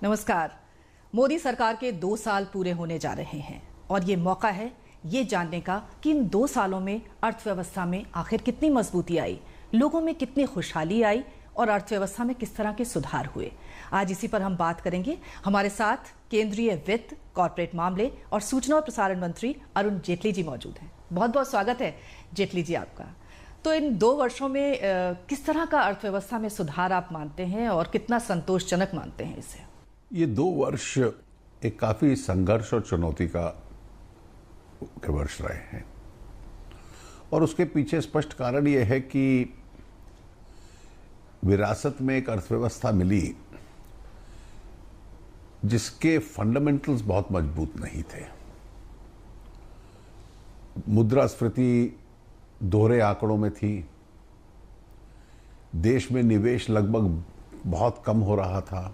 नमस्कार। मोदी सरकार के 2 साल पूरे होने जा रहे हैं और ये मौका है ये जानने का कि इन 2 सालों में अर्थव्यवस्था में आखिर कितनी मजबूती आई, लोगों में कितनी खुशहाली आई और अर्थव्यवस्था में किस तरह के सुधार हुए। आज इसी पर हम बात करेंगे। हमारे साथ केंद्रीय वित्त, कॉर्पोरेट मामले और सूचना और प्रसारण मंत्री अरुण जेटली जी मौजूद हैं। बहुत बहुत स्वागत है जेटली जी आपका। तो इन 2 वर्षों में किस तरह का अर्थव्यवस्था में सुधार आप मानते हैं और कितना संतोषजनक मानते हैं इसे? ये 2 वर्ष एक काफी संघर्ष और चुनौती का वर्ष रहे हैं और उसके पीछे स्पष्ट कारण यह है कि विरासत में एक अर्थव्यवस्था मिली जिसके फंडामेंटल्स बहुत मजबूत नहीं थे। मुद्रास्फीति दोहरे आंकड़ों में थी, देश में निवेश लगभग बहुत कम हो रहा था,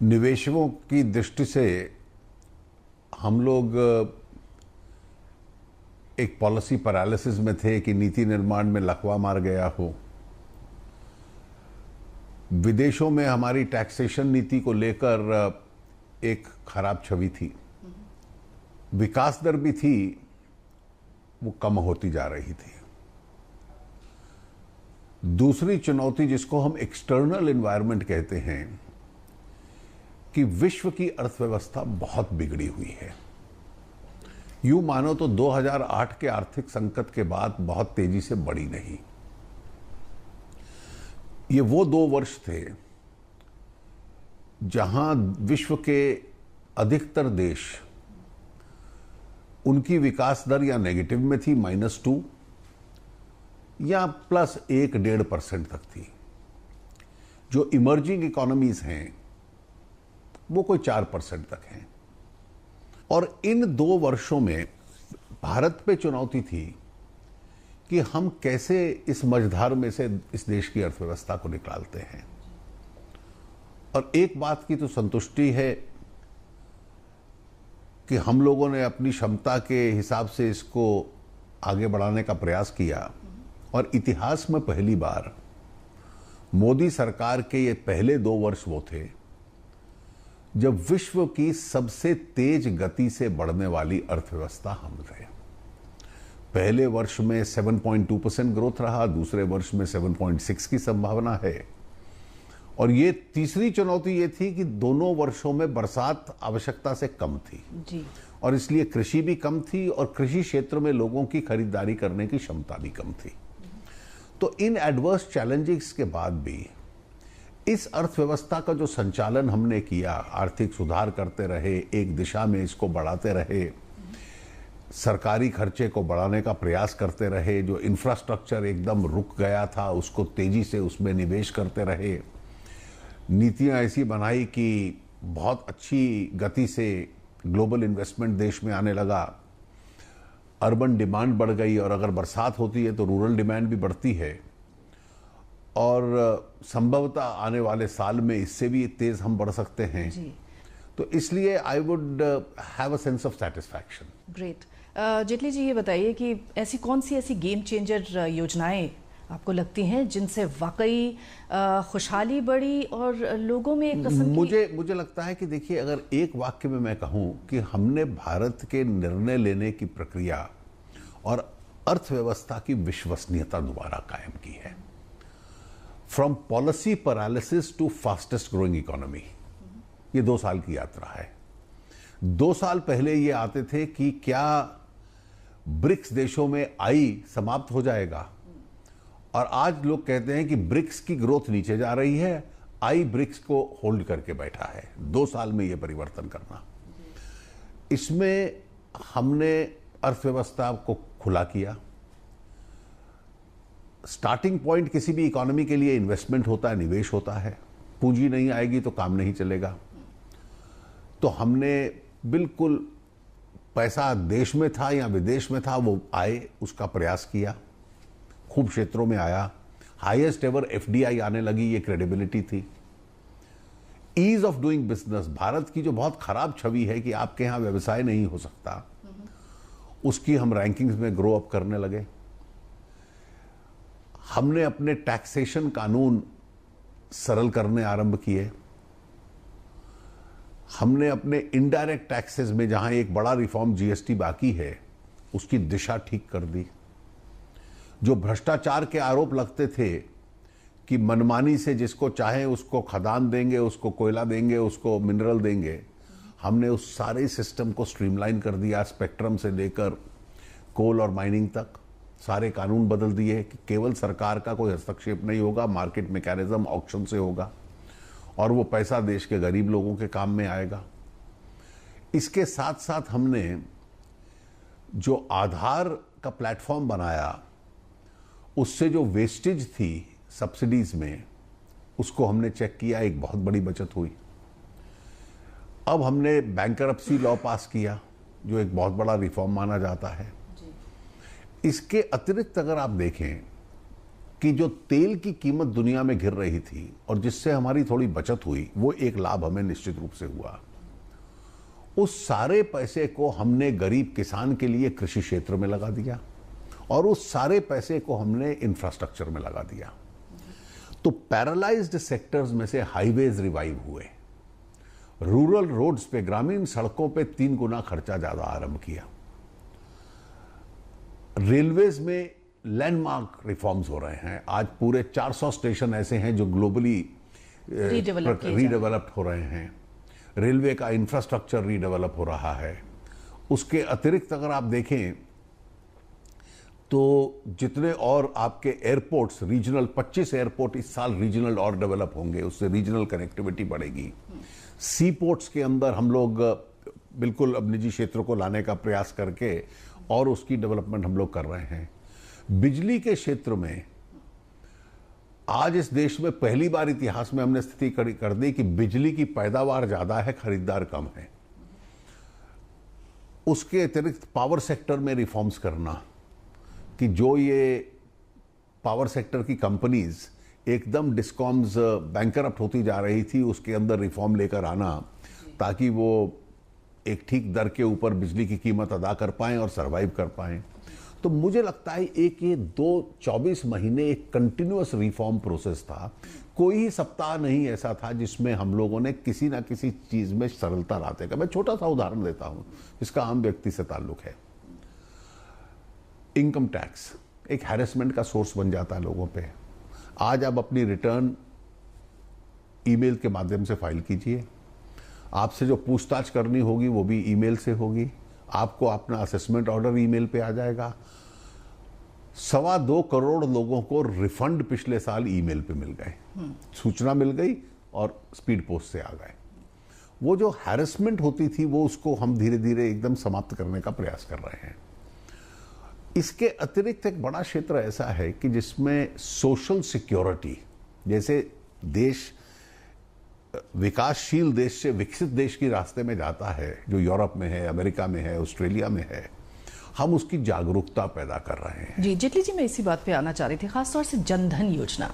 निवेशकों की दृष्टि से हम लोग एक पॉलिसी पैरालिसिस में थे कि नीति निर्माण में लकवा मार गया हो। विदेशों में हमारी टैक्सेशन नीति को लेकर एक खराब छवि थी, विकास दर भी थी वो कम होती जा रही थी। दूसरी चुनौती जिसको हम एक्सटर्नल एनवायरनमेंट कहते हैं कि विश्व की अर्थव्यवस्था बहुत बिगड़ी हुई है। यूं मानो तो 2008 के आर्थिक संकट के बाद बहुत तेजी से बढ़ी नहीं। ये वो 2 वर्ष थे जहां विश्व के अधिकतर देश उनकी विकास दर या नेगेटिव में थी, -2 या +1-1.5% तक थी। जो इमर्जिंग इकोनॉमीज हैं वो कोई 4% तक हैं। और इन 2 वर्षों में भारत पे चुनौती थी कि हम कैसे इस मझधार में से इस देश की अर्थव्यवस्था को निकालते हैं। और एक बात की तो संतुष्टि है कि हम लोगों ने अपनी क्षमता के हिसाब से इसको आगे बढ़ाने का प्रयास किया और इतिहास में पहली बार मोदी सरकार के ये पहले 2 वर्ष वो थे जब विश्व की सबसे तेज गति से बढ़ने वाली अर्थव्यवस्था हम थे। पहले वर्ष में 7.2% ग्रोथ रहा, दूसरे वर्ष में 7.6 की संभावना है। और ये तीसरी चुनौती ये थी कि दोनों वर्षों में बरसात आवश्यकता से कम थी जी। और इसलिए कृषि भी कम थी और कृषि क्षेत्र में लोगों की खरीदारी करने की क्षमता भी कम थी। तो इन एडवर्स चैलेंजेस के बाद भी इस अर्थव्यवस्था का जो संचालन हमने किया, आर्थिक सुधार करते रहे, एक दिशा में इसको बढ़ाते रहे, सरकारी खर्चे को बढ़ाने का प्रयास करते रहे, जो इंफ्रास्ट्रक्चर एकदम रुक गया था उसको तेजी से उसमें निवेश करते रहे, नीतियां ऐसी बनाई कि बहुत अच्छी गति से ग्लोबल इन्वेस्टमेंट देश में आने लगा, अर्बन डिमांड बढ़ गई और अगर बरसात होती है तो रूरल डिमांड भी बढ़ती है और संभवतः आने वाले साल में इससे भी तेज हम बढ़ सकते हैं जी। तो इसलिए I would have a sense of satisfaction. Great. Jaitley ji ये बताइए कि ऐसी कौन सी ऐसी गेम चेंजर योजनाएं आपको लगती हैं जिनसे वाकई खुशहाली बढ़ी और लोगों में एक किस्म की... मुझे लगता है कि देखिए, अगर एक वाक्य में मैं कहूं कि हमने भारत के निर्णय लेने की प्रक्रिया और अर्थव्यवस्था की विश्वसनीयता दोबारा कायम की है। From policy paralysis to fastest growing economy, ये 2 साल की यात्रा है। 2 साल पहले ये आते थे कि क्या ब्रिक्स देशों में आई समाप्त हो जाएगा, और आज लोग कहते हैं कि ब्रिक्स की ग्रोथ नीचे जा रही है, आई ब्रिक्स को होल्ड करके बैठा है। 2 साल में ये परिवर्तन करना, इसमें हमने अर्थव्यवस्था को खुला किया। स्टार्टिंग पॉइंट किसी भी इकोनॉमी के लिए इन्वेस्टमेंट होता है, निवेश होता है। पूंजी नहीं आएगी तो काम नहीं चलेगा। तो हमने बिल्कुल पैसा देश में था या विदेश में था वो आए उसका प्रयास किया, खूब क्षेत्रों में आया। हाईएस्ट एवर एफडीआई आने लगी, ये क्रेडिबिलिटी थी। Ease of doing business, Bharat की जो बहुत खराब छवि है कि आपके यहां व्यवसाय नहीं हो सकता, उसकी हम रैंकिंग्स में ग्रो अप करने लगे। हमने अपने टैक्सेशन कानून सरल करने आरंभ किए। हमने अपने इनडायरेक्ट टैक्सेस में जहां एक बड़ा रिफॉर्म जीएसटी बाकी है, उसकी दिशा ठीक कर दी। जो भ्रष्टाचार के आरोप लगते थे कि मनमानी से जिसको चाहे उसको खदान देंगे, उसको कोयला देंगे, उसको मिनरल देंगे, हमने उस सारे सिस्टम को स्ट्रीमलाइन कर दिया। स्पेक्ट्रम से लेकर कोल और माइनिंग तक सारे कानून बदल दिए कि केवल सरकार का कोई हस्तक्षेप नहीं होगा, मार्केट मैकेनिज्म ऑक्शन से होगा और वो पैसा देश के गरीब लोगों के काम में आएगा। इसके साथ साथ हमने जो आधार का प्लेटफॉर्म बनाया, उससे जो वेस्टेज थी सब्सिडीज में, उसको हमने चेक किया, एक बहुत बड़ी बचत हुई। अब हमने बैंकरप्सी लॉ पास किया, जो एक बहुत बड़ा रिफॉर्म माना जाता है। इसके अतिरिक्त अगर आप देखें कि जो तेल की कीमत दुनिया में गिर रही थी और जिससे हमारी थोड़ी बचत हुई, वो एक लाभ हमें निश्चित रूप से हुआ। उस सारे पैसे को हमने गरीब किसान के लिए कृषि क्षेत्र में लगा दिया और उस सारे पैसे को हमने इंफ्रास्ट्रक्चर में लगा दिया। तो पैरालाइज्ड सेक्टर्स में से हाईवेज रिवाइव हुए, रूरल रोड्स पे, ग्रामीण सड़कों पे 3 गुना खर्चा ज्यादा आरंभ किया। रेलवेज में लैंडमार्क रिफॉर्म्स हो रहे हैं। आज पूरे 400 स्टेशन ऐसे हैं जो ग्लोबली रीडेवलप्ड हो रहे हैं। रेलवे का इंफ्रास्ट्रक्चर रीडेवलप हो रहा है। उसके अतिरिक्त अगर आप देखें तो जितने और आपके एयरपोर्ट्स, रीजनल 25 एयरपोर्ट इस साल रीजनल और डेवलप होंगे, उससे रीजनल कनेक्टिविटी बढ़ेगी। सी पोर्ट्स के अंदर हम लोग बिल्कुल अब निजी क्षेत्रों को लाने का प्रयास करके और उसकी डेवलपमेंट हम लोग कर रहे हैं। बिजली के क्षेत्र में आज इस देश में पहली बार इतिहास में हमने स्थिति कर दी कि बिजली की पैदावार ज्यादा है, खरीदार कम है। उसके अतिरिक्त पावर सेक्टर में रिफॉर्म्स करना कि जो ये पावर सेक्टर की कंपनीज एकदम डिस्कॉम्स बैंकरप्ट होती जा रही थी, उसके अंदर रिफॉर्म लेकर आना ताकि वो एक ठीक दर के ऊपर बिजली की कीमत अदा कर पाएं और सरवाइव कर पाएं। तो मुझे लगता है एक ये 24 महीने एक कंटिन्यूअस रिफॉर्म प्रोसेस था। कोई ही सप्ताह नहीं ऐसा था जिसमें हम लोगों ने किसी ना किसी चीज में सरलता लाते का। मैं छोटा सा उदाहरण देता हूं, इसका आम व्यक्ति से ताल्लुक है। इनकम टैक्स एक हैरेसमेंट का सोर्स बन जाता है लोगों पे। आज आप अपनी रिटर्न ईमेल के माध्यम से फाइल कीजिए, आपसे जो पूछताछ करनी होगी वो भी ईमेल से होगी, आपको अपना असेसमेंट ऑर्डर ईमेल पे आ जाएगा। 2.25 करोड़ लोगों को रिफंड पिछले साल ईमेल पे मिल गए, सूचना मिल गई और स्पीड पोस्ट से आ गए। वो जो हैरेसमेंट होती थी वो उसको हम धीरे धीरे एकदम समाप्त करने का प्रयास कर रहे हैं। इसके अतिरिक्त एक बड़ा क्षेत्र ऐसा है कि जिसमें सोशल सिक्योरिटी, जैसे देश विकासशील देश से विकसित देश के रास्ते में जाता है, जो यूरोप में है, अमेरिका में है, ऑस्ट्रेलिया में है, हम उसकी जागरूकता पैदा कर रहे हैं। जी जेटली जी, मैं इसी बात पे आना चाह रही थी। खासतौर से जनधन योजना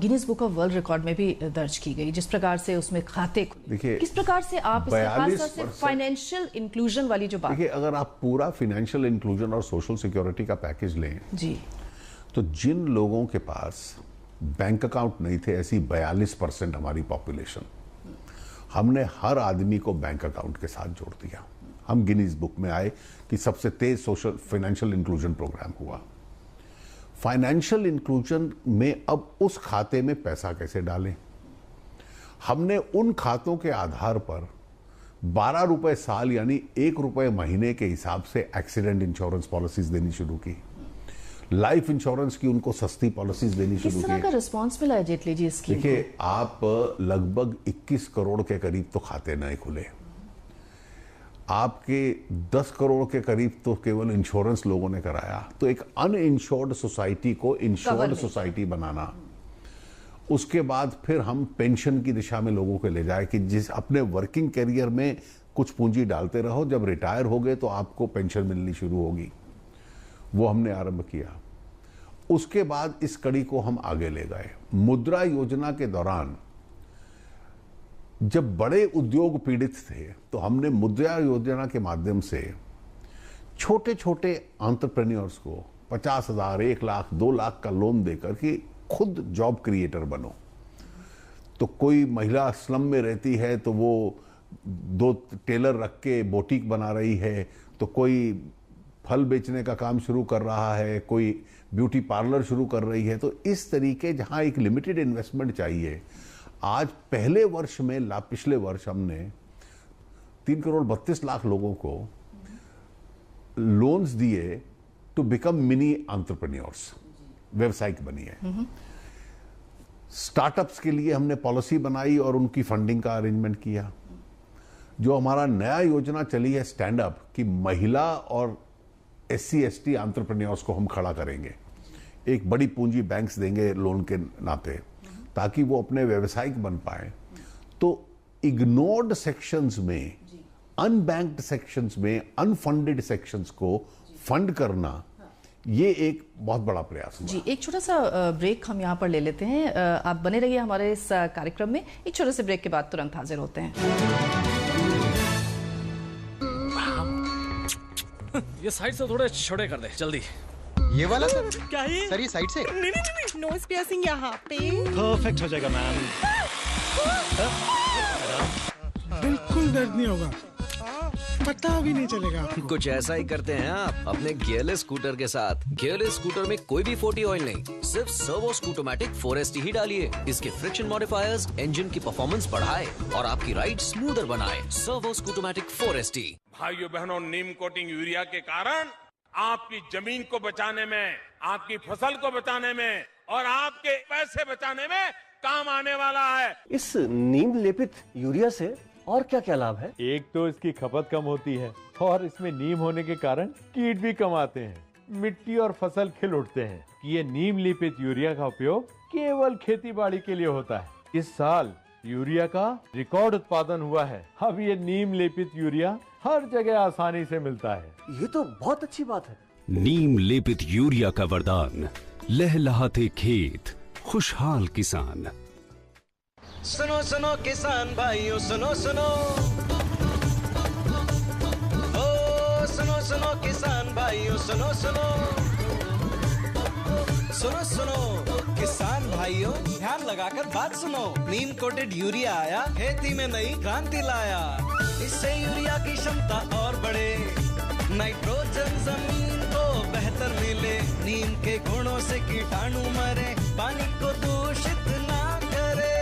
Guinness book of world record में भी दर्ज की गई, जिस प्रकार से उसमें खाते देखिए, किस प्रकार से आप खासतौर से फाइनेंशियल इंक्लूजन वाली जो बात, देखिए अगर आप पूरा फाइनेंशियल इंक्लूजन और सोशल सिक्योरिटी का पैकेज लें जी, तो जिन लोगों के पास बैंक अकाउंट नहीं थे, ऐसी 42% हमारी पॉपुलेशन, हमने हर आदमी को बैंक अकाउंट के साथ जोड़ दिया। हम गिनीज बुक में आए कि सबसे तेज सोशल फाइनेंशियल इंक्लूजन प्रोग्राम हुआ। फाइनेंशियल इंक्लूजन में अब उस खाते में पैसा कैसे डालें, हमने उन खातों के आधार पर 12 रुपए साल यानी 1 रुपए महीने के हिसाब से एक्सीडेंट इंश्योरेंस पॉलिसीज देनी शुरू की। लाइफ इंश्योरेंस की उनको सस्ती पॉलिसीज देनी शुरू की। किस तरह का रिस्पांस मिला है जेटली जी इसकी? देखिए, आप लगभग 21 करोड़ के करीब तो खाते नहीं खुले, आपके 10 करोड़ के करीब तो केवल इंश्योरेंस लोगों ने कराया। तो एक अनइंश्योर्ड सोसाइटी को इंश्योर्ड सोसाइटी बनाना, उसके बाद फिर हम पेंशन की दिशा में लोगों को ले जाए कि जिस अपने वर्किंग करियर में कुछ पूंजी डालते रहो, जब रिटायर हो गए तो आपको पेंशन मिलनी शुरू होगी, वो हमने आरंभ किया। उसके बाद इस कड़ी को हम आगे ले गए। मुद्रा योजना के दौरान जब बड़े उद्योग पीड़ित थे तो हमने मुद्रा योजना के माध्यम से छोटे छोटे एंटरप्रेन्योर्स को 50,000, 1 लाख, 2 लाख का लोन देकर कि खुद जॉब क्रिएटर बनो। तो कोई महिला स्लम में रहती है तो वो 2 टेलर रख के बोटीक बना रही है, तो कोई फल बेचने का काम शुरू कर रहा है, कोई ब्यूटी पार्लर शुरू कर रही है। तो इस तरीके जहां एक लिमिटेड इन्वेस्टमेंट चाहिए, आज पहले वर्ष में पिछले वर्ष हमने 3 करोड़ 32 लाख लोगों को लोन्स दिए टू बिकम मिनी एंटरप्रेन्योर्स, व्यवसायिक बनिए। स्टार्टअप्स के लिए हमने पॉलिसी बनाई और उनकी फंडिंग का अरेंजमेंट किया। जो हमारा नया योजना चली है स्टैंड अप, कि महिला और SC ST एंटरप्रेन्योर्स को हम खड़ा करेंगे, एक बड़ी पूंजी बैंक्स देंगे लोन के नाते, ताकि वो अपने व्यवसायिक बन पाए। तो इग्नोर्ड सेक्शंस में, अनबैंक्ड सेक्शंस में, अनफंडेड सेक्शंस को फंड करना, ये एक बहुत बड़ा प्रयास हुआ। जी, एक छोटा सा ब्रेक हम यहाँ पर ले लेते हैं। आप बने रहिए हमारे इस कार्यक्रम में। एक छोटे से ब्रेक के बाद तुरंत हाजिर होते हैं। ये साइड से थोड़े छोटे कर दे जल्दी। ये वाला सर? क्या है? सर ये साइड से? नहीं, नोज पियर्सिंग यहाँ पे परफेक्ट हो जाएगा मैम। बिल्कुल दर्द नहीं होगा, पता भी नहीं चलेगा आपको। कुछ ऐसा ही करते हैं आप अपने गियरलेस स्कूटर के साथ। गियरलेस स्कूटर में कोई भी 40 ऑयल नहीं, सिर्फ सर्वो स्कूटोमैटिक 4ST ही डालिए। इसके फ्रिक्शन मॉडिफायर्स इंजन की परफॉर्मेंस बढ़ाए और आपकी राइड स्मूदर बनाए। Servo scootomatic 4ST। भाइयों बहनों, नीम कोटिंग यूरिया के कारण आपकी जमीन को बचाने में, आपकी फसल को बचाने में और आपके पैसे बचाने में काम आने वाला है। इस नीम लेपित यूरिया से और क्या क्या लाभ है? एक तो इसकी खपत कम होती है और इसमें नीम होने के कारण कीट भी कम आते हैं, मिट्टी और फसल खिल उठते हैं। ये नीम लेपित यूरिया का उपयोग केवल खेती बाड़ी के लिए होता है। इस साल यूरिया का रिकॉर्ड उत्पादन हुआ है। अब ये नीम लेपित यूरिया हर जगह आसानी से मिलता है। ये तो बहुत अच्छी बात है। नीम लेपित यूरिया का वरदान, लहलहाते खेत, खुशहाल किसान। सुनो सुनो किसान भाइयों, सुनो सुनो, ओ सुनो सुनो किसान भाइयों, सुनो सुनो, सुनो सुनो किसान भाइयों, ध्यान लगाकर बात सुनो। नीम कोटेड यूरिया आया, खेती में नई क्रांति लाया। इससे यूरिया की क्षमता और बढ़े, नाइट्रोजन जमीन को बेहतर मिले, नीम के गुणों से कीटाणु मरे, पानी को दूषित ना करे।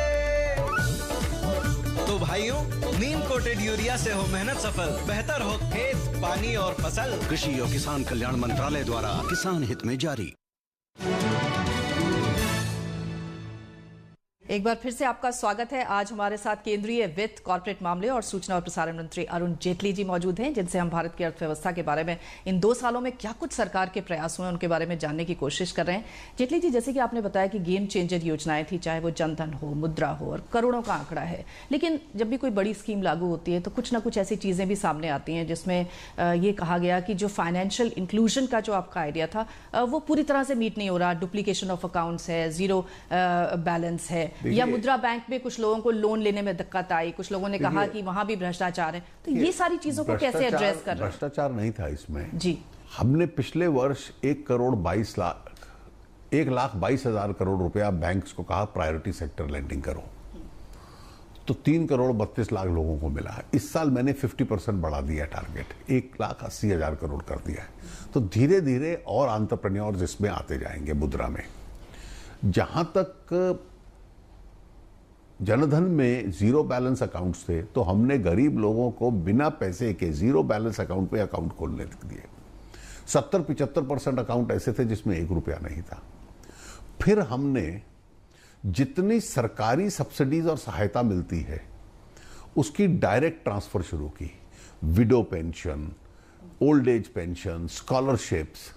तो भाइयों, नीम कोटेड यूरिया से हो मेहनत सफल, बेहतर हो खेत, पानी और फसल। कृषि और किसान कल्याण मंत्रालय द्वारा किसान हित में जारी। एक बार फिर से आपका स्वागत है। आज हमारे साथ केंद्रीय वित्त, कॉर्पोरेट मामले और सूचना और प्रसारण मंत्री अरुण जेटली जी मौजूद हैं, जिनसे हम भारत की अर्थव्यवस्था के बारे में, इन 2 सालों में क्या कुछ सरकार के प्रयास हुए उनके बारे में जानने की कोशिश कर रहे हैं। जेटली जी, जैसे कि आपने बताया कि गेम चेंजर योजनाएं थी, चाहे वो जनधन हो, मुद्रा हो, और करोड़ों का आंकड़ा है। लेकिन जब भी कोई बड़ी स्कीम लागू होती है तो कुछ ना कुछ ऐसी चीजें भी सामने आती हैं जिसमें ये कहा गया कि जो फाइनेंशियल इंक्लूजन का जो आपका आइडिया था वो पूरी तरह से मीट नहीं हो रहा। डुप्लीकेशन ऑफ अकाउंट्स है, जीरो बैलेंस है, या मुद्रा बैंक में कुछ लोगों को लोन लेने में दिक्कत आई, कुछ लोगों ने कहा कि वहां भी भ्रष्टाचार है। तो ये सारी चीजों को कैसे एड्रेस कर रहे हैं? भ्रष्टाचार नहीं था इसमें जी। हमने पिछले वर्ष 1,22,000 करोड़ रुपया बैंक्स को कहा प्रायोरिटी सेक्टर लेंडिंग करो, तो 3 करोड़ 32 लाख लोगों को मिला है। इस साल मैंने 50% बढ़ा दिया टारगेट, 1,80,000 करोड़ कर दिया है। तो धीरे धीरे और एंटरप्रेन्योर्स इसमें आते जाएंगे मुद्रा में। जहां तक जनधन में जीरो बैलेंस अकाउंट्स थे, तो हमने गरीब लोगों को बिना पैसे के जीरो बैलेंस अकाउंट पे अकाउंट खोलने दिए। 70-75% अकाउंट ऐसे थे जिसमें 1 रुपया नहीं था। फिर हमने जितनी सरकारी सब्सिडीज और सहायता मिलती है उसकी डायरेक्ट ट्रांसफर शुरू की। Window pension, old age pension, scholarships,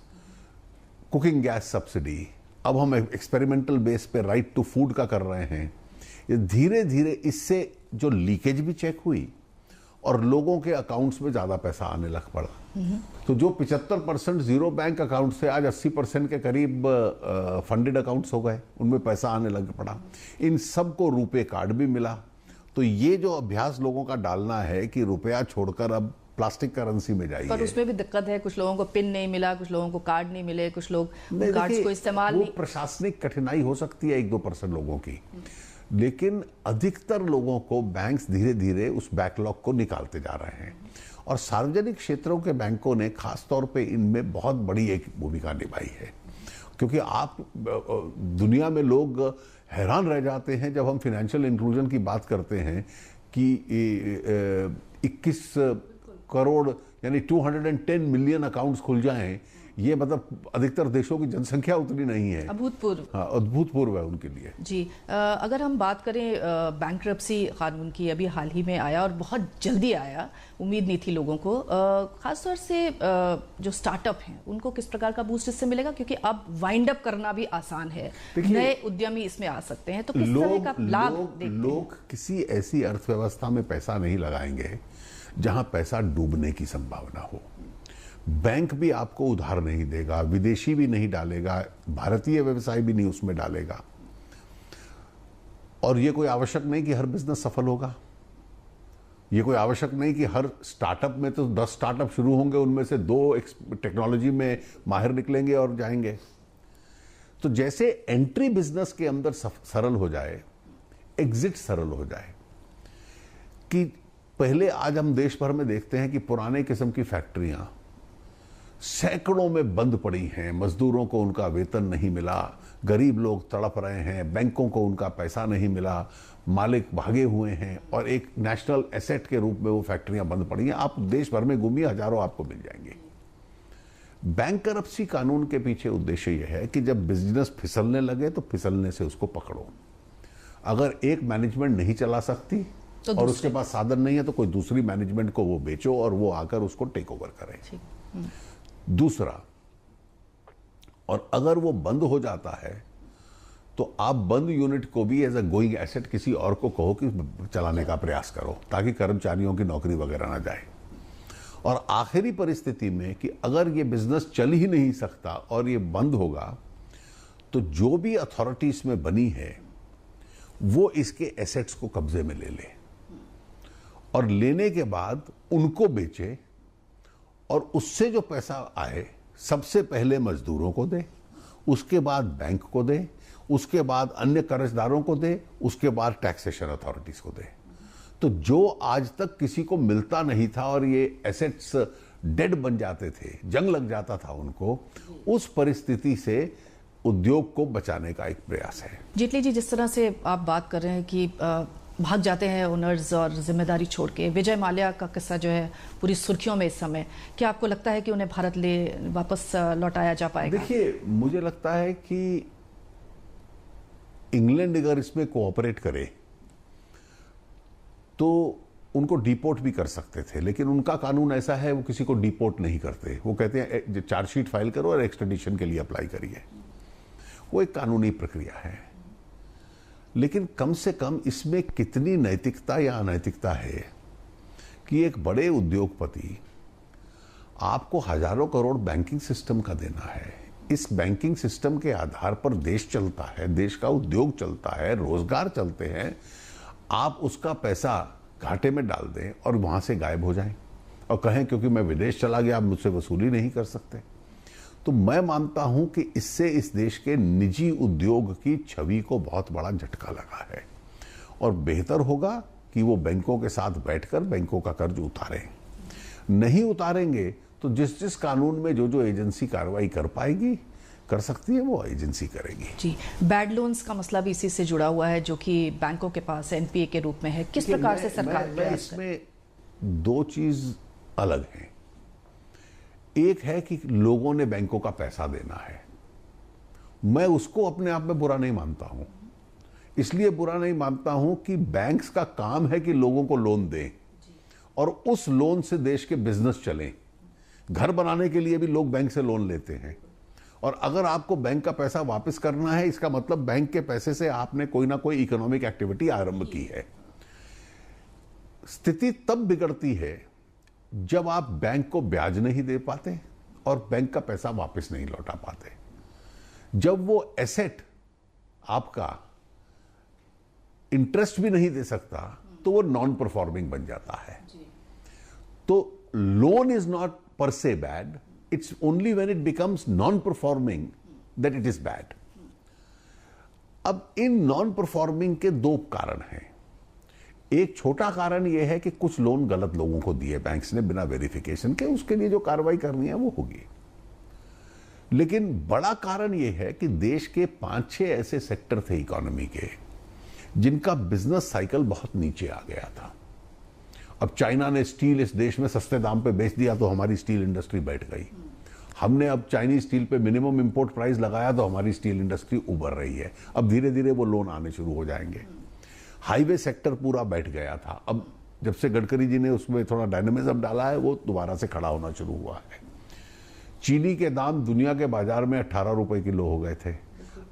cooking gas subsidy, अब हम एक्सपेरिमेंटल बेस पे राइट टू फूड का कर रहे हैं। ये धीरे धीरे इससे जो लीकेज भी चेक हुई और लोगों के अकाउंट्स में ज्यादा पैसा आने लग पड़ा। तो जो 75% जीरो बैंक अकाउंट्स थे, आज 80% के करीब फंडेड अकाउंट्स हो गए, उनमें पैसा आने लग पड़ा। इन सबको रुपए कार्ड भी मिला। तो ये जो अभ्यास लोगों का डालना है कि रुपया छोड़कर अब प्लास्टिक करेंसी में जाइए, पर उसमें भी दिक्कत है। कुछ लोगों को पिन नहीं मिला, कुछ लोगों को कार्ड नहीं मिले, कुछ लोग कार्ड्स को इस्तेमाल नहीं। प्रशासनिक कठिनाई हो सकती है 1-2% लोगों की, लेकिन अधिकतर लोगों को बैंक्स धीरे धीरे उस बैकलॉग को निकालते जा रहे हैं और सार्वजनिक क्षेत्रों के बैंकों ने खास तौर पे इनमें बहुत बड़ी एक भूमिका निभाई है। क्योंकि आप दुनिया में लोग हैरान रह जाते हैं जब हम फाइनेंशियल इंक्लूजन की बात करते हैं कि 21 करोड़ यानी 210 मिलियन अकाउंट्स खुल जाएं, ये मतलब अधिकतर देशों की जनसंख्या उतनी नहीं है। अभूतपूर्व। हाँ, अभूतपूर्व है उनके लिए। जी, अगर हम बात करें बैंक्रप्सी कानून की, अभी हाल ही में आया और बहुत जल्दी आया, उम्मीद नहीं थी लोगों को। खासतौर से जो स्टार्टअप हैं उनको किस प्रकार का बूस्ट इससे मिलेगा, क्योंकि अब वाइंड अप करना भी आसान है, नए उद्यमी इसमें आ सकते हैं, तो किस तरह का लाभ देखते हैं? लोग किसी ऐसी अर्थव्यवस्था में पैसा नहीं लगाएंगे जहां पैसा डूबने की संभावना हो। बैंक भी आपको उधार नहीं देगा, विदेशी भी नहीं डालेगा, भारतीय व्यवसाय भी नहीं उसमें डालेगा। और यह कोई आवश्यक नहीं कि हर बिजनेस सफल होगा, यह कोई आवश्यक नहीं कि हर स्टार्टअप में तो 10 स्टार्टअप शुरू होंगे, उनमें से 2 टेक्नोलॉजी में माहिर निकलेंगे और जाएंगे। तो जैसे एंट्री बिजनेस के अंदर सरल हो जाए, एग्जिट सरल हो जाए। कि पहले आज हम देश भर में देखते हैं कि पुराने किस्म की फैक्ट्रियां सैकड़ों में बंद पड़ी हैं, मजदूरों को उनका वेतन नहीं मिला, गरीब लोग तड़प रहे हैं, बैंकों को उनका पैसा नहीं मिला, मालिक भागे हुए हैं और एक नेशनल एसेट के रूप में वो फैक्ट्रियां बंद पड़ी हैं। आप देश भर में घूमिए, हजारों आपको मिल जाएंगे। बैंकरप्सी कानून के पीछे उद्देश्य यह है कि जब बिजनेस फिसलने लगे तो फिसलने से उसको पकड़ो। अगर एक मैनेजमेंट नहीं चला सकती तो और उसके पास साधन नहीं है तो कोई दूसरी मैनेजमेंट को वो बेचो और वो आकर उसको टेक ओवर करे। दूसरा, और अगर वो बंद हो जाता है तो आप बंद यूनिट को भी एज अ गोइंग एसेट किसी और को कहो कि चलाने का प्रयास करो, ताकि कर्मचारियों की नौकरी वगैरह ना जाए। और आखिरी परिस्थिति में कि अगर ये बिजनेस चल ही नहीं सकता और ये बंद होगा तो जो भी अथॉरिटी इसमें बनी है वो इसके एसेट्स को कब्जे में ले ले और लेने के बाद उनको बेचे और उससे जो पैसा आए सबसे पहले मजदूरों को दे, उसके बाद बैंक को दे, उसके बाद अन्य कर्जदारों को दे, उसके बाद टैक्सेशन अथॉरिटीज को दे। तो जो आज तक किसी को मिलता नहीं था और ये एसेट्स डेड बन जाते थे, जंग लग जाता था उनको, उस परिस्थिति से उद्योग को बचाने का एक प्रयास है। जेटली जी, जिस तरह से आप बात कर रहे हैं कि भाग जाते हैं ओनर्स और जिम्मेदारी छोड़ के, विजय माल्या का किस्सा जो है पूरी सुर्खियों में इस समय, क्या आपको लगता है कि उन्हें भारत वापस लौटाया जा पाएगा? देखिए, मुझे लगता है कि इंग्लैंड अगर इसमें कोऑपरेट करे तो उनको डिपोर्ट भी कर सकते थे, लेकिन उनका कानून ऐसा है वो किसी को डिपोर्ट नहीं करते। वो कहते हैं चार्जशीट फाइल करो और एक्सट्रेडिशन के लिए अप्लाई करिए। वो एक कानूनी प्रक्रिया है, लेकिन कम से कम इसमें कितनी नैतिकता या अनैतिकता है कि एक बड़े उद्योगपति आपको हजारों करोड़ बैंकिंग सिस्टम का देना है। इस बैंकिंग सिस्टम के आधार पर देश चलता है, देश का उद्योग चलता है, रोजगार चलते हैं। आप उसका पैसा घाटे में डाल दें और वहां से गायब हो जाएं और कहें क्योंकि मैं विदेश चला गया आप मुझसे वसूली नहीं कर सकते। तो मैं मानता हूं कि इससे इस देश के निजी उद्योग की छवि को बहुत बड़ा झटका लगा है और बेहतर होगा कि वो बैंकों के साथ बैठकर बैंकों का कर्ज उतारें। नहीं उतारेंगे तो जिस जिस कानून में जो जो एजेंसी कार्रवाई कर पाएगी, कर सकती है, वो एजेंसी करेगी। जी, बैड लोन्स का मसला भी इसी से जुड़ा हुआ है जो कि बैंकों के पास एनपीए के रूप में है। किस प्रकार से सरकार इसमें दो चीज अलग हैं। एक है कि लोगों ने बैंकों का पैसा देना है, मैं उसको अपने आप में बुरा नहीं मानता हूं। इसलिए बुरा नहीं मानता हूं कि बैंक्स का काम है कि लोगों को लोन दें और उस लोन से देश के बिजनेस चलें। घर बनाने के लिए भी लोग बैंक से लोन लेते हैं और अगर आपको बैंक का पैसा वापस करना है, इसका मतलब बैंक के पैसे से आपने कोई ना कोई इकोनॉमिक एक्टिविटी आरंभ की है। स्थिति तब बिगड़ती है जब आप बैंक को ब्याज नहीं दे पाते और बैंक का पैसा वापस नहीं लौटा पाते। जब वो एसेट आपका इंटरेस्ट भी नहीं दे सकता तो वो नॉन परफॉर्मिंग बन जाता है। तो loan is not per se bad, it's only when it becomes non-performing that it is bad. अब इन नॉन परफॉर्मिंग के दो कारण हैं। एक छोटा कारण यह है कि कुछ लोन गलत लोगों को दिए बैंक्स ने बिना वेरिफिकेशन के, उसके लिए जो कार्रवाई करनी है वो होगी। लेकिन बड़ा कारण यह है कि देश के 5-6 ऐसे सेक्टर थे इकोनॉमी के जिनका बिजनेस साइकिल बहुत नीचे आ गया था। अब चाइना ने स्टील इस देश में सस्ते दाम पे बेच दिया तो हमारी स्टील इंडस्ट्री बैठ गई। हमने अब चाइनीज स्टील पे मिनिमम इंपोर्ट प्राइस लगाया तो हमारी स्टील इंडस्ट्री उभर रही है। अब धीरे धीरे वो लोन आने शुरू हो जाएंगे। हाईवे सेक्टर पूरा बैठ गया था, अब जब से गडकरी जी ने उसमें थोड़ा डायनामिज्म डाला है वो दोबारा से खड़ा होना शुरू हुआ है। चीनी के दाम दुनिया के बाजार में 18 रुपए किलो हो गए थे,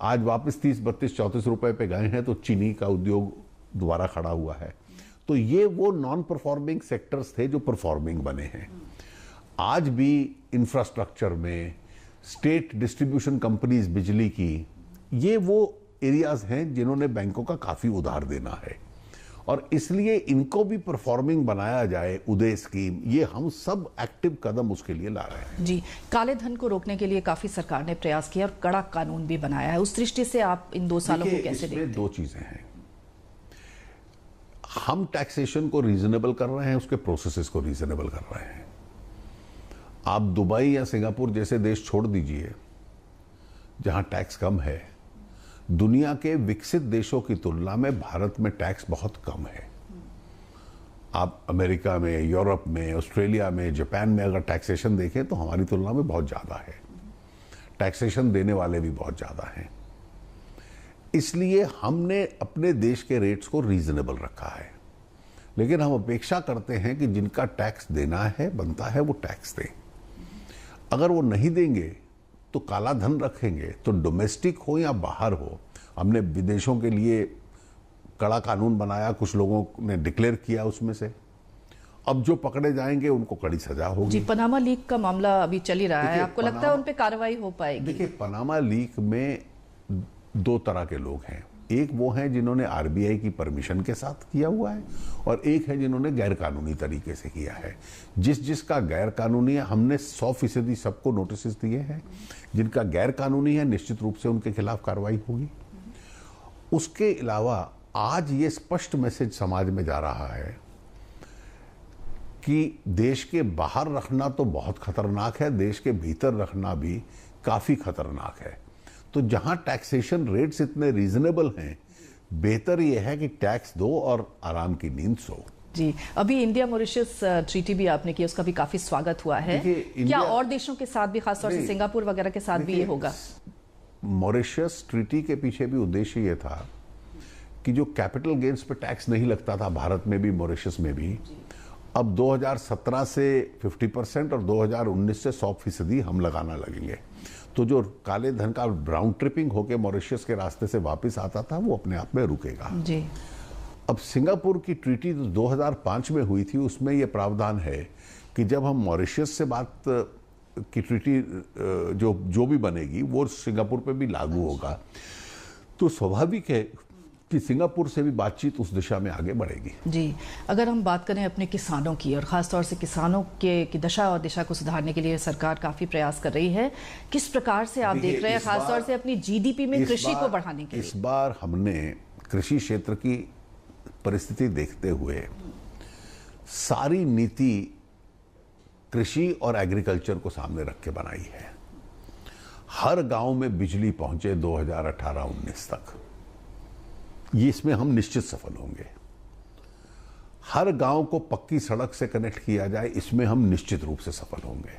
आज वापस 30, 32, 34 रुपए पे गए हैं, तो चीनी का उद्योग दोबारा खड़ा हुआ है। तो ये वो नॉन परफॉर्मिंग सेक्टर्स थे जो परफॉर्मिंग बने हैं। आज भी इंफ्रास्ट्रक्चर में स्टेट डिस्ट्रीब्यूशन कंपनीज बिजली की, ये वो एरियाज हैं जिन्होंने बैंकों का काफी उधार देना है और इसलिए इनको भी परफॉर्मिंग बनाया जाए। उदय स्कीम, ये हम सब एक्टिव कदम उसके लिए ला रहे हैं। जी, काले धन को रोकने के लिए काफी सरकार ने प्रयास किया और कड़ा कानून भी बनाया है। उस दृष्टि से आप इन 2 सालों को कैसे देखते हैं? दो चीजें हैं। हम टैक्सेशन को रीजनेबल कर रहे हैं, उसके प्रोसेसेस को रीजनेबल कर रहे हैं। आप दुबई या सिंगापुर जैसे देश छोड़ दीजिए जहां टैक्स कम है। दुनिया के विकसित देशों की तुलना में भारत में टैक्स बहुत कम है। आप अमेरिका में, यूरोप में, ऑस्ट्रेलिया में, जापान में अगर टैक्सेशन देखें तो हमारी तुलना में बहुत ज्यादा है। टैक्सेशन देने वाले भी बहुत ज्यादा हैं। इसलिए हमने अपने देश के रेट्स को रीजनेबल रखा है, लेकिन हम अपेक्षा करते हैं कि जिनका टैक्स देना है, बनता है, वो टैक्स दें। अगर वो नहीं देंगे तो काला धन रखेंगे, तो डोमेस्टिक हो या बाहर हो। हमने विदेशों के लिए कड़ा कानून बनाया, कुछ लोगों ने डिक्लेयर किया उसमें से। अब जो पकड़े जाएंगे उनको कड़ी सजा होगी। जी, पनामा लीक का मामला अभी चल ही रहा है, आपको लगता है उन पे कार्रवाई हो पाएगी? देखिए, पनामा लीक में 2 तरह के लोग हैं। एक वो हैं जिन्होंने आरबीआई की परमिशन के साथ किया हुआ है और एक है जिन्होंने गैर कानूनी तरीके से किया है। जिसका गैर कानूनी है, हमने 100% सबको नोटिस दिए हैं। जिनका गैर कानूनी है, निश्चित रूप से उनके खिलाफ कार्रवाई होगी। उसके अलावा आज ये स्पष्ट मैसेज समाज में जा रहा है कि देश के बाहर रखना तो बहुत खतरनाक है, देश के भीतर रखना भी काफी खतरनाक है। तो जहां टैक्सेशन रेट्स इतने रीजनेबल हैं, बेहतर यह है कि टैक्स दो और आराम की नींद सो। जी, अभी इंडिया मॉरिशस ट्रीटी भी आपने की, उसका भी काफी स्वागत हुआ है। क्या और देशों के साथ भी, खासतौर से सिंगापुर वगैरह के साथ भी ये होगा? मॉरिशस ट्रीटी के पीछे भी उद्देश्य ये था कि जो कैपिटल गेन्स पे टैक्स नहीं लगता था भारत में भी, मॉरिशस में भी, अब 2017 से 50% और 2019 से 100% हम लगाना लगेंगे। तो जो काले धन का राउंड ट्रिपिंग होकर मॉरिशस के रास्ते से वापस आता था, वो अपने आप में रुकेगा। जी। अब सिंगापुर की ट्रीटी 2005 में हुई थी, उसमें यह प्रावधान है कि जब हम मॉरिशस से बात की ट्रीटी जो भी बनेगी वो सिंगापुर पे भी लागू होगा। तो स्वाभाविक है कि सिंगापुर से भी बातचीत उस दिशा में आगे बढ़ेगी। जी, अगर हम बात करें अपने किसानों की, और खासतौर से किसानों की दशा और दिशा को सुधारने के लिए सरकार काफी प्रयास कर रही है, किस प्रकार से आप देख रहे हैं, खासतौर से अपनी जीडीपी में कृषि को बढ़ाने के लिए? इस बार हमने कृषि क्षेत्र की परिस्थिति देखते हुए सारी नीति कृषि और एग्रीकल्चर को सामने रख के बनाई है। हर गांव में बिजली पहुंचे 2018-19 तक, ये इसमें हम निश्चित सफल होंगे। हर गांव को पक्की सड़क से कनेक्ट किया जाए, इसमें हम निश्चित रूप से सफल होंगे।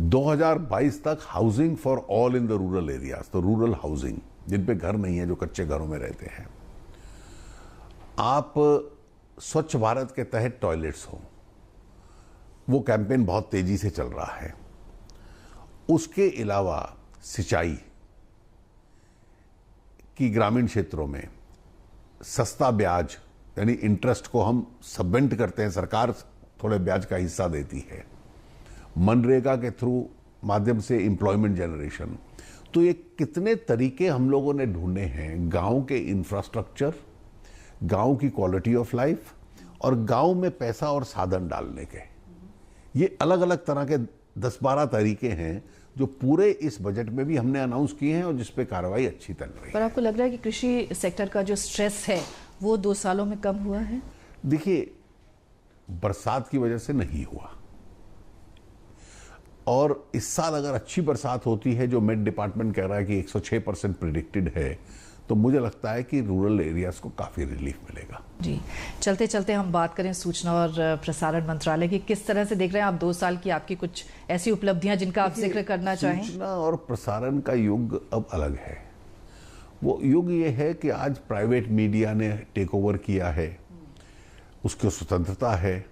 2022 तक housing for all in the rural areas, तो रूरल हाउसिंग, जिन पे घर नहीं है, जो कच्चे घरों में रहते हैं। आप स्वच्छ भारत के तहत टॉयलेट्स हो, वो कैंपेन बहुत तेजी से चल रहा है। उसके अलावा सिंचाई की ग्रामीण क्षेत्रों में सस्ता ब्याज, यानी इंटरेस्ट को हम सबवेंट करते हैं, सरकार थोड़े ब्याज का हिस्सा देती है। मनरेगा के थ्रू माध्यम से एम्प्लॉयमेंट जनरेशन। तो ये कितने तरीके हम लोगों ने ढूंढे हैं गांव के इंफ्रास्ट्रक्चर, गांव की क्वालिटी ऑफ लाइफ और गांव में पैसा और साधन डालने के। ये अलग अलग तरह के 10-12 तरीके हैं जो पूरे इस बजट में भी हमने अनाउंस किए हैं और जिस पे कार्रवाई अच्छी चल रही है। पर आपको लग रहा है कि कृषि सेक्टर का जो स्ट्रेस है वो 2 सालों में कम हुआ है? देखिए, बरसात की वजह से नहीं हुआ, और इस साल अगर अच्छी बरसात होती है, जो मेट डिपार्टमेंट कह रहा है कि 106% प्रिडिक्टेड है, तो मुझे लगता है कि रूरल एरियाज को काफी रिलीफ मिलेगा। जी, चलते चलते हम बात करें सूचना और प्रसारण मंत्रालय की, किस तरह से देख रहे हैं आप 2 साल की आपकी कुछ ऐसी उपलब्धियां जिनका आप जिक्र करना चाहें? सूचना और प्रसारण का युग अब अलग है। वो युग ये है कि आज प्राइवेट मीडिया ने टेक ओवर किया है, उसकी स्वतंत्रता है,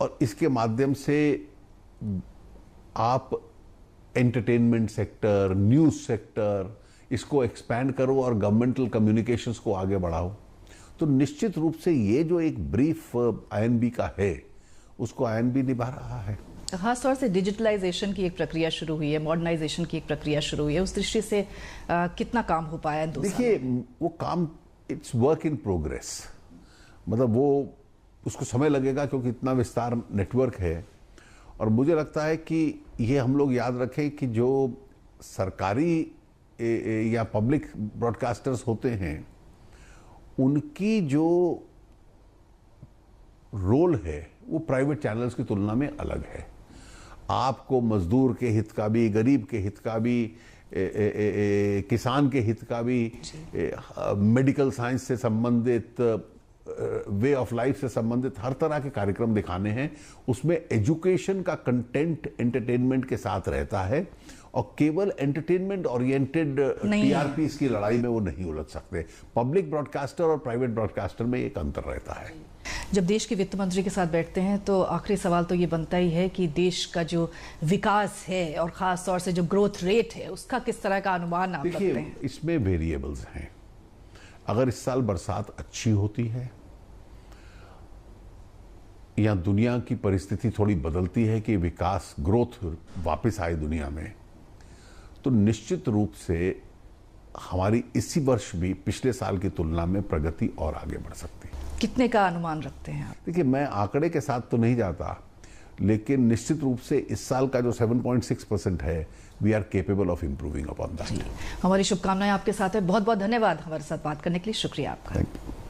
और इसके माध्यम से आप एंटरटेनमेंट सेक्टर, न्यूज सेक्टर, इसको एक्सपैंड करो और गवर्नमेंटल कम्युनिकेशंस को आगे बढ़ाओ। तो निश्चित रूप से ये जो एक ब्रीफ आईएनबी का है, उसको आईएनबी निभा रहा है। खासतौर से डिजिटलाइजेशन की एक प्रक्रिया शुरू हुई है, मॉडर्नाइजेशन की एक प्रक्रिया शुरू हुई है, उस दृष्टि से कितना काम हो पाया है? देखिए, वो काम इट्स वर्क इन प्रोग्रेस, मतलब वो उसको समय लगेगा क्योंकि इतना विस्तार नेटवर्क है। और मुझे लगता है कि ये हम लोग याद रखें कि जो सरकारी या पब्लिक ब्रॉडकास्टर्स होते हैं, उनकी जो रोल है वो प्राइवेट चैनल्स की तुलना में अलग है। आपको मजदूर के हित का भी, गरीब के हित का भी, किसान के हित का भी, मेडिकल साइंस से संबंधित, वे ऑफ लाइफ से संबंधित हर तरह के कार्यक्रम दिखाने हैं। उसमें एजुकेशन का कंटेंट एंटरटेनमेंट के साथ रहता है, और केवल एंटरटेनमेंट ओरिएंटेड टीआरपीस की लड़ाई में वो नहीं उलझ सकते। पब्लिक ब्रॉडकास्टर और प्राइवेट ब्रॉडकास्टर में एक अंतर रहता है। जब देश के वित्त मंत्री के साथ बैठते हैं तो आखिरी सवाल तो ये बनता ही है कि देश का जो विकास है और खास तौर से जो ग्रोथ रेट है, उसका किस तरह का अनुमान आप रखते हैं? देखिए, इसमें वेरिएबल्स हैं। अगर इस साल बरसात अच्छी होती है या दुनिया की परिस्थिति थोड़ी बदलती है कि विकास, ग्रोथ वापस आए दुनिया में, तो निश्चित रूप से हमारी इसी वर्ष भी पिछले साल की तुलना में प्रगति और आगे बढ़ सकती है। कितने का अनुमान रखते हैं आप? देखिए, मैं आंकड़े के साथ तो नहीं जाता, लेकिन निश्चित रूप से इस साल का जो 7.6% है, we are capable of improving upon that. हमारी शुभकामनाएं आपके साथ है। बहुत बहुत धन्यवाद हमारे साथ बात करने के लिए। शुक्रिया आपका। Thank you.